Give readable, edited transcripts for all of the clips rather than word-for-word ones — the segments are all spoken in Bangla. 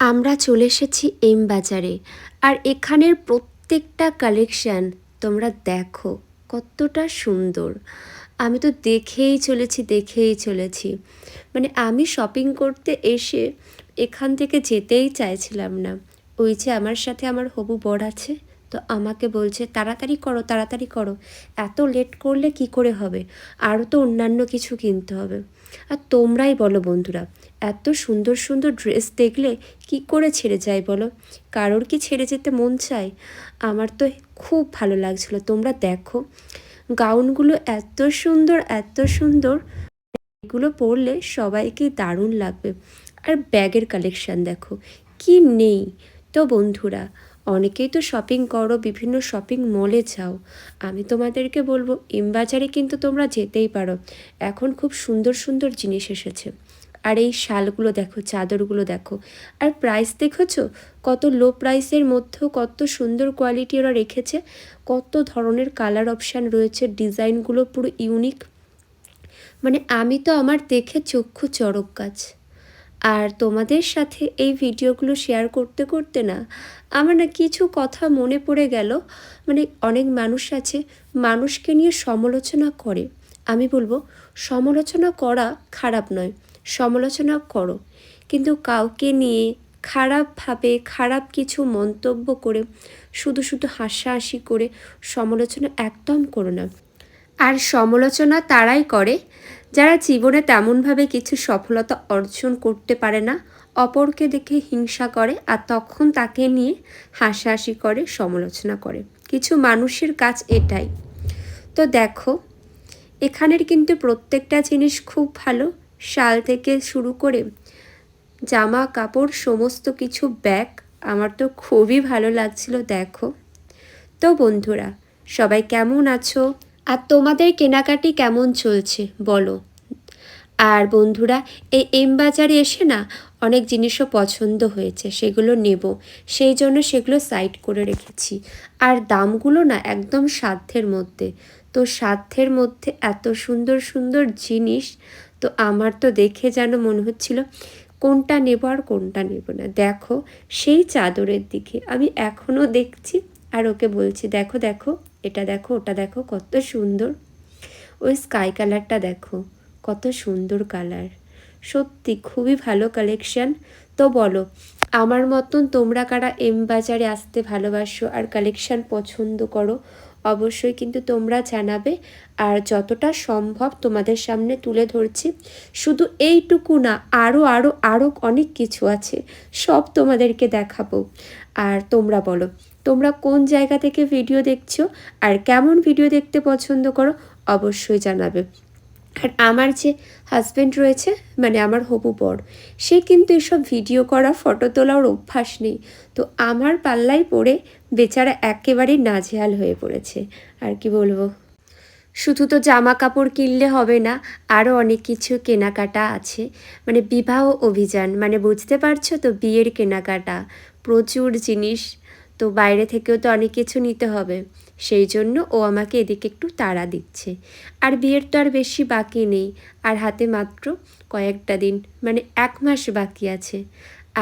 আমরা চলে এসেছি এম বাজারে। আর এখানের প্রত্যেকটা কালেকশান তোমরা দেখো কতটা সুন্দর। আমি তো দেখেই চলেছি। মানে আমি শপিং করতে এসে এখান থেকে যেতেই চাইছিলাম না। ওই যে আমার সাথে আমার হবু বর আছে, তো আমাকে বলছে তাড়াতাড়ি করো, এত লেট করলে কি করে হবে, আরও তো অন্যান্য কিছু কিনতে হবে। আর তোমরাই বলো বন্ধুরা, এত সুন্দর সুন্দর ড্রেস দেখলে কি করে ছেড়ে যায় বলো? কারোর কি ছেড়ে যেতে মন চায়? আমার তো খুব ভালো লাগছিলো। তোমরা দেখো গাউনগুলো এত সুন্দর, এগুলো পরলে সবাইকে দারুণ লাগবে। আর ব্যাগের কালেকশান দেখো কি নেই। তো বন্ধুরা, অনেকেই তো শপিং করো, বিভিন্ন শপিং মলে যাও। আমি তোমাদেরকে বলবো এম বাজারে কিন্তু তোমরা যেতেই পারো। এখন খুব সুন্দর সুন্দর জিনিস এসেছে। আর এই শালগুলো দেখো, চাদরগুলো দেখো, আর প্রাইস দেখেছো কত লো প্রাইসের মধ্যেও কত সুন্দর কোয়ালিটি ওরা রেখেছে। কত ধরনের কালার অপশান রয়েছে, ডিজাইনগুলো পুরো ইউনিক। মানে আমি তো আমার দেখে চক্ষু চড়ক গাছ। আর তোমাদের সাথে এই ভিডিওগুলো শেয়ার করতে করতে না আমার না কিছু কথা মনে পড়ে গেল। মানে অনেক মানুষ আছে মানুষকে নিয়ে সমালোচনা করে। আমি বলবো সমালোচনা করা খারাপ নয়, সমালোচনা করো, কিন্তু কাউকে নিয়ে খারাপভাবে খারাপ কিছু মন্তব্য করে শুধু শুধু হাসাহাসি করে সমালোচনা একদম করো না। আর সমালোচনা তারাই করে যারা জীবনে তেমনভাবে কিছু সফলতা অর্জন করতে পারে না, অপরকে দেখে হিংসা করে আর তখন তাকে নিয়ে হাসাহাসি করে, সমালোচনা করে। কিছু মানুষের কাজ এটাই। তো দেখো এখানের কিন্তু প্রত্যেকটা জিনিস খুব ভালো, শাল থেকে শুরু করে জামা কাপড় সমস্ত কিছু, ব্যাগ, আমার তো খুবই ভালো লাগছিল দেখো। তো বন্ধুরা, সবাই কেমন আছো আর তোমাদের কেনাকাটি কেমন চলছে বলো। আর বন্ধুরা, এই এম বাজারে এসে না অনেক জিনিসও পছন্দ হয়েছে, সেগুলো নেব, সেই জন্য সেগুলো সাইড করে রেখেছি। আর দামগুলো না একদম সাধ্যের মধ্যে। তো সাধ্যের মধ্যে এত সুন্দর সুন্দর জিনিস, তো আমার তো দেখে যেন মনে হচ্ছিল কোনটা নেব আর কোনটা নেব না। দেখো সেই চাদরের দিকে আমি এখনও দেখছি আর ওকে বলছি দেখো দেখো, এটা দেখো ওটা দেখো কত সুন্দর। ওই স্কাই কালারটা দেখো কত সুন্দর কালার, সত্যি খুবই ভালো কালেকশান। তো বলো আমার মতন তোমরা কারা এম বাজারে আসতে ভালোবাসো আর কালেকশান পছন্দ করো, অবশ্যই কিন্তু তোমরা জানাবে। আর যতটা সম্ভব তোমাদের সামনে তুলে ধরছি। শুধু এইটুকু না, আরও আরও আরও অনেক কিছু আছে, সব তোমাদেরকে দেখাবো। আর তোমরা বলো তোমরা কোন জায়গা থেকে ভিডিও দেখছো আর কেমন ভিডিও দেখতে পছন্দ করো, অবশ্যই জানাবে। আর আমার যে হাজব্যান্ড রয়েছে, মানে আমার হবু বর, সে কিন্তু এসব ভিডিও করা ফটো তোলার অভ্যাস নেই। তো আমার পাল্লায় পড়ে বেচারা একেবারেই নাজেহাল হয়ে পড়েছে। আর কি বলবো, শুধু তো জামা কাপড় কিনলে হবে না, আরও অনেক কিছু কেনাকাটা আছে। মানে বিবাহ অভিযান, মানে বুঝতে পারছো তো, বিয়ের কেনাকাটা, প্রচুর জিনিস। তো বাইরে থেকেও তো অনেক কিছু নিতে হবে, সেই জন্য ও আমাকে এদিকে একটু তাড়া দিচ্ছে। আর বিয়ের তো আর বেশি বাকি নেই, আর হাতে মাত্র কয়েকটা দিন, মানে 1 মাস বাকি আছে।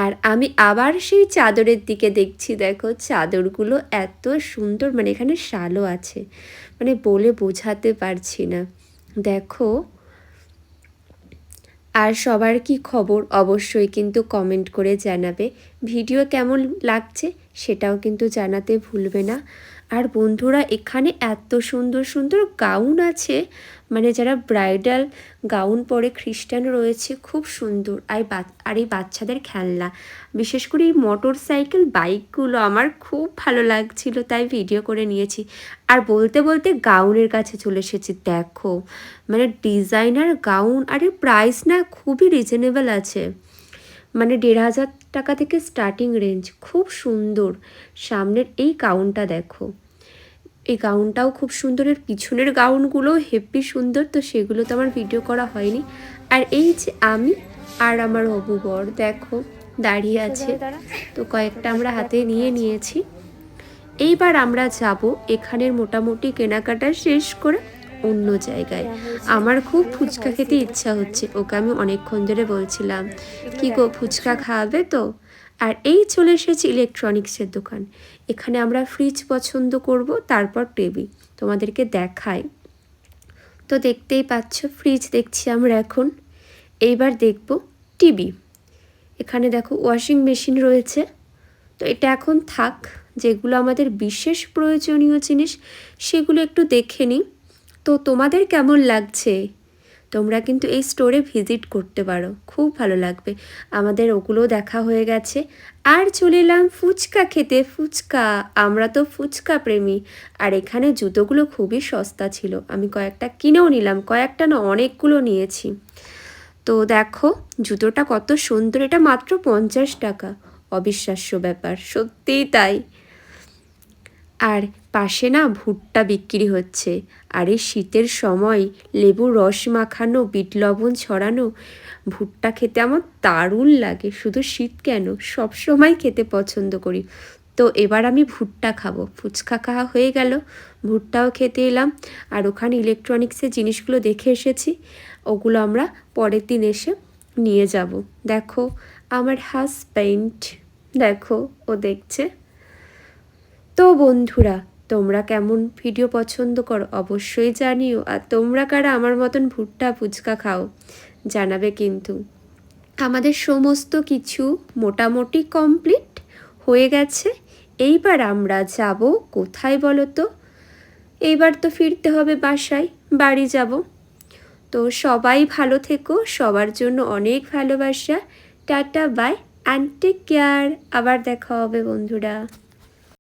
আর আমি আবার সেই চাদরের দিকে দেখছি, দেখো চাদরগুলো এত সুন্দর, মানে এখানে শালও আছে, মানে বলে বোঝাতে পারছি না। দেখো আর সবার কি খবর অবশ্যই কিন্তু কমেন্ট করে জানাবে। ভিডিও কেমন লাগছে সেটাও কিন্তু জানাতে ভুলবে না। আর বন্ধুরা, এখানে এত সুন্দর সুন্দর গাউন আছে, মানে যারা ব্রাইডাল গাউন পরে খ্রিস্টান রয়েছে, খুব সুন্দর। আর এই বাচ্চাদের খেলনা, বিশেষ করে এই মোটর সাইকেল বাইকগুলো আমার খুব ভালো লাগছিল, তাই ভিডিও করে নিয়েছি। আর বলতে বলতে গাউনের কাছে চলে এসেছি, দেখো মানে ডিজাইনার গাউন, আর এর প্রাইস না খুবই রিজনেবল আছে, মানে 1,500 টাকা থেকে স্টার্টিং রেঞ্জ, খুব সুন্দর। সামনের এই গাউনটা দেখো, এই গাউনটাও খুব সুন্দর, এর পিছনের গাউনগুলোও হেভি সুন্দর, তো সেগুলো তো আমার ভিডিও করা হয়নি। আর এই যে আমি আর আমার হবু বর দেখো দাঁড়িয়ে আছে, তো কয়েকটা আমরা হাতে নিয়ে নিয়েছি। এইবার আমরা যাব এখানের মোটামুটি কেনাকাটা শেষ করে অন্য জায়গায়। আমার খুব ফুচকা খেতে ইচ্ছা হচ্ছে, ওকে আমি অনেকক্ষণ ধরে বলছিলাম কি গো ফুচকা খাওয়াবে তো। আর এই চলে এসেছে ইলেকট্রনিক্সের দোকান। এখানে আমরা ফ্রিজ পছন্দ করব, তারপর টিভি তোমাদেরকে দেখাই। তো দেখতেই পাচ্ছ ফ্রিজ দেখছি আমরা এখন। এইবার দেখব টিভি। এখানে দেখো ওয়াশিং মেশিন রয়েছে। তো এটা এখন থাক, যেগুলো আমাদের বিশেষ প্রয়োজনীয় জিনিস সেগুলো একটু দেখে নিই। তো তোমাদের কেমন লাগছে? তোমরা কিন্তু এই স্টোরে ভিজিট করতে পারো, খুব ভালো লাগবে। আমাদের ওগুলোও দেখা হয়ে গেছে। আর চলে এলাম ফুচকা খেতে। ফুচকা, আমরা তো ফুচকা প্রেমী। আর এখানে জুতোগুলো খুবই সস্তা ছিল, আমি কয়েকটা কিনেও নিলাম, কয়েকটা না অনেকগুলো নিয়েছি। তো দেখো জুতোটা কত সুন্দর, এটা মাত্র 50 টাকা। অবিশ্বাস্য ব্যাপার, সত্যিই তাই। আর পাশে না ভুট্টা বিক্রি হচ্ছে। আর এই শীতের সময় লেবুর রস মাখানো, বিট লবণ ছড়ানো ভুট্টা খেতে আমার দারুণ লাগে। শুধু শীত কেন, সব সময় খেতে পছন্দ করি। তো এবার আমি ভুট্টা খাবো। ফুচকা খাওয়া হয়ে গেল, ভুট্টাও খেতে এলাম। আর ওখানে ইলেকট্রনিক্সের জিনিসগুলো দেখে এসেছি, ওগুলো আমরা পরের দিন এসে নিয়ে যাব। দেখো আমার হাজব্যান্ড, দেখো ও দেখছে। তো বন্ধুরা, তোমরা কেমন ভিডিও পছন্দ করো অবশ্যই জানিও। আর তোমরা কারা আমার মতন ভুট্টা ফুচকা খাও জানাবে কিন্তু। আমাদের সমস্ত কিছু মোটামুটি কমপ্লিট হয়ে গেছে। এইবার আমরা যাব কোথায় বলো তো? এইবার তো ফিরতে হবে বাসায়, বাড়ি যাব। তো সবাই ভালো থেকো, সবার জন্য অনেক ভালোবাসা। Tata bye and take care. আবার দেখা হবে বন্ধুরা।